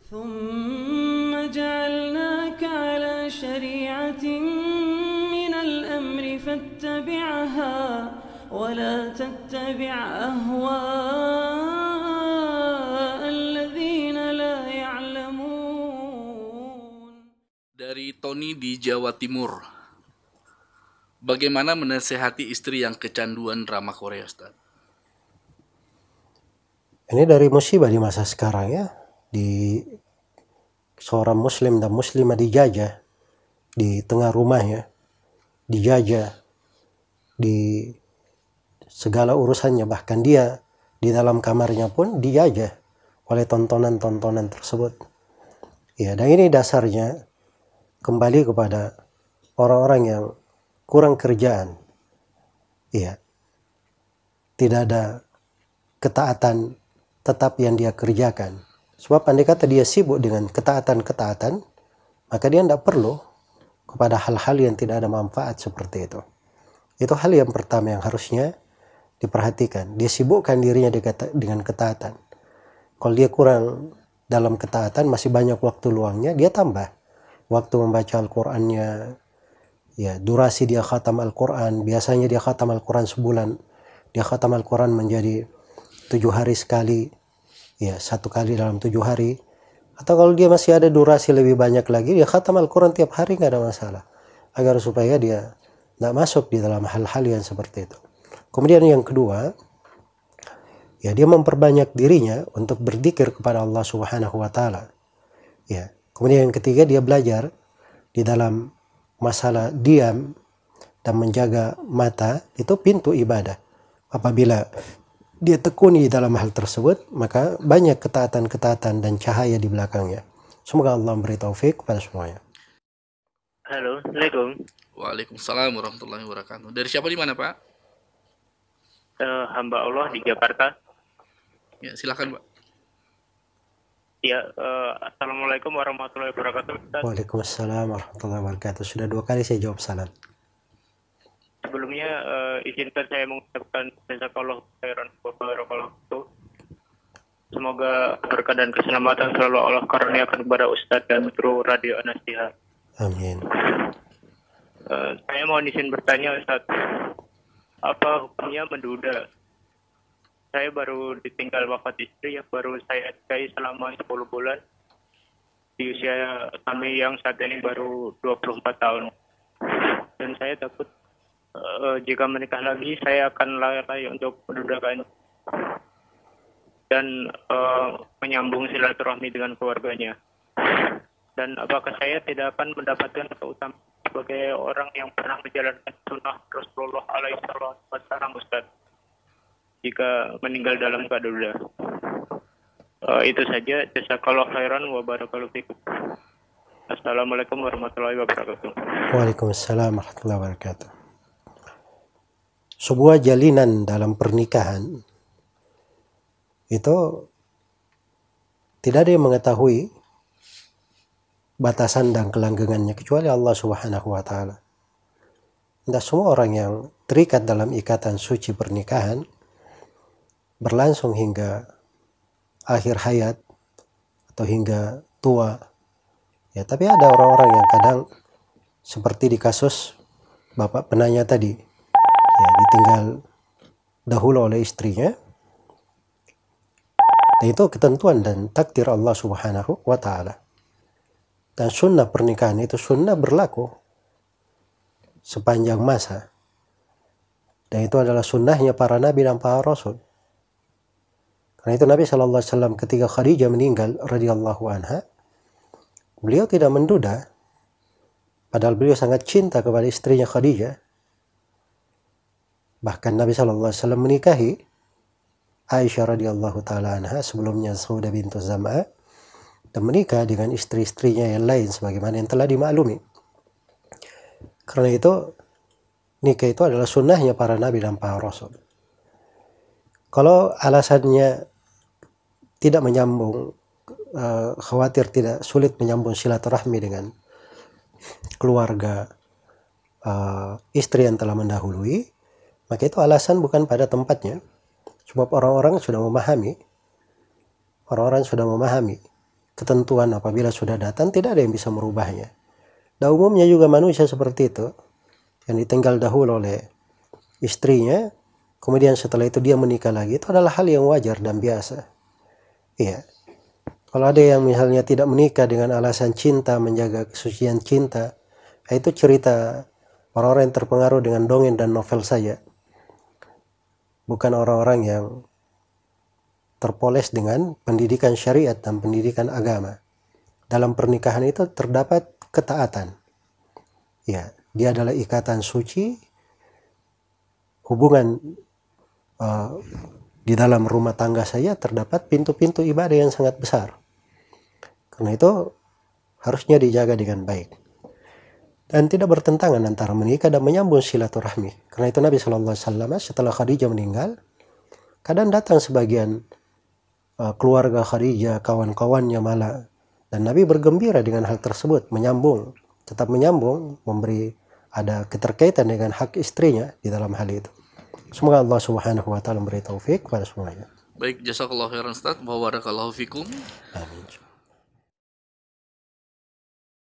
ثم جعلناك على شريعة من الأمر فاتبعها ولا تتبع أهواء الذين لا يعلمون. Dari Tony di Jawa Timur. Bagaimana menasehati istri yang kecanduan drama Korea, Ustaz? Ini dari musibah di masa sekarang ya. Di seorang muslim dan muslimah dijajah di tengah rumahnya, dijajah di segala urusannya, bahkan dia di dalam kamarnya pun dijajah oleh tontonan-tontonan tersebut. Ya, dan ini dasarnya kembali kepada orang-orang yang kurang kerjaan. Ya, tidak ada ketaatan tetap yang dia kerjakan. Sebab andai kata dia sibuk dengan ketaatan-ketaatan, maka dia tidak perlu kepada hal-hal yang tidak ada manfaat seperti itu. Itu hal yang pertama yang harusnya diperhatikan. Dia sibukkan dirinya dengan ketaatan. Kalau dia kurang dalam ketaatan, masih banyak waktu luangnya, dia tambah waktu membaca Al-Qur'annya. Ya, durasi dia khatam Al-Quran. Biasanya dia khatam Al-Quran sebulan. Dia khatam Al-Quran menjadi 7 hari sekali. Ya, 1 kali dalam 7 hari. Atau kalau dia masih ada durasi lebih banyak lagi, dia khatam Al-Quran tiap hari, nggak ada masalah. Agar supaya dia nggak masuk di dalam hal-hal yang seperti itu. Kemudian yang kedua, ya, dia memperbanyak dirinya untuk berzikir kepada Allah Subhanahu wa Ta'ala. Ya. Kemudian yang ketiga, dia belajar di dalam masalah diam dan menjaga mata, itu pintu ibadah. Apabila dia tekuni dalam hal tersebut, maka banyak ketaatan-ketaatan dan cahaya di belakangnya. Semoga Allah memberi taufik kepada semuanya. Halo, Assalamualaikum. Waalaikumsalam warahmatullahi wabarakatuh. Dari siapa, di mana, Pak? Hamba Allah di Jakarta. Ya, silakan, Pak. Ya, Assalamualaikum warahmatullahi wabarakatuh. Ustaz. Waalaikumsalam warahmatullahi wabarakatuh. Sudah 2 kali saya jawab salam. Sebelumnya izinkan saya mengucapkan jazakallahu khairan wa barakallahu. Semoga berkah dan keselamatan selalu Allah karuniakan kepada Ustaz dan kru Radio An-Nasihat. Amin. Saya mohon izin bertanya, Ustaz. Apa hukumnya menduda? Saya baru ditinggal wafat istri yang baru saya nikahi selama 10 bulan. Di usia kami yang saat ini baru 24 tahun. Dan saya takut jika menikah lagi saya akan lalai untuk mendudakan dan menyambung silaturahmi dengan keluarganya. Dan apakah saya tidak akan mendapatkan keutamaan sebagai orang yang pernah menjalankan sunnah Rasulullah alaihi wasallam, Ustaz, jika meninggal dalam keadaan duda? Itu saja. Jazakallahu khairan wa barakallahu fikum. Assalamualaikum warahmatullahi wabarakatuh. Waalaikumsalam warahmatullahi wabarakatuh. Sebuah jalinan dalam pernikahan itu tidak ada yang mengetahui batasan dan kelanggengannya kecuali Allah Subhanahu wa Ta'ala. Tidak semua orang yang terikat dalam ikatan suci pernikahan berlangsung hingga akhir hayat atau hingga tua. Ya, tapi ada orang-orang yang kadang seperti di kasus Bapak penanya tadi, ya, ditinggal dahulu oleh istrinya. Dan itu ketentuan dan takdir Allah Subhanahu wa Ta'ala. Dan sunnah pernikahan itu sunnah berlaku sepanjang masa. Dan itu adalah sunnahnya para nabi dan para rasul. Karena itu Nabi SAW ketika Khadijah meninggal radhiyallahu anha, beliau tidak menduda, padahal beliau sangat cinta kepada istrinya Khadijah. Bahkan Nabi SAW menikahi Aisyah radhiyallahu taala anha, sebelumnya Saudah bintu Zam'ah, dan menikah dengan istri-istrinya yang lain sebagaimana yang telah dimaklumi. Karena itu nikah itu adalah sunnahnya para nabi dan para rasul. Kalau alasannya tidak menyambung, khawatir tidak sulit menyambung silaturahmi dengan keluarga istri yang telah mendahului, maka itu alasan bukan pada tempatnya. Sebab orang-orang sudah memahami ketentuan apabila sudah datang, tidak ada yang bisa merubahnya. Dan umumnya juga manusia seperti itu, yang ditinggal dahulu oleh istrinya, kemudian setelah itu dia menikah lagi, itu adalah hal yang wajar dan biasa. Iya. Kalau ada yang misalnya tidak menikah dengan alasan cinta, menjaga kesucian cinta, itu cerita orang-orang yang terpengaruh dengan dongeng dan novel saja. Bukan orang-orang yang terpoles dengan pendidikan syariat dan pendidikan agama. Dalam pernikahan itu terdapat ketaatan. Ya, dia adalah ikatan suci, hubungan di dalam rumah tangga saja terdapat pintu-pintu ibadah yang sangat besar. Karena itu harusnya dijaga dengan baik. Dan tidak bertentangan antara menikah dan menyambung silaturahmi. Karena itu Nabi SAW setelah Khadijah meninggal, kadang datang sebagian keluarga Khadijah, kawan-kawannya malah, dan Nabi bergembira dengan hal tersebut, menyambung, tetap menyambung, memberi ada keterkaitan dengan hak istrinya di dalam hal itu. Semoga Allah Subhanahu wa taala memberi taufik kepada semuanya. Baik, jazakallahu khairan Ustaz, wa barakallahu fikum. Amin.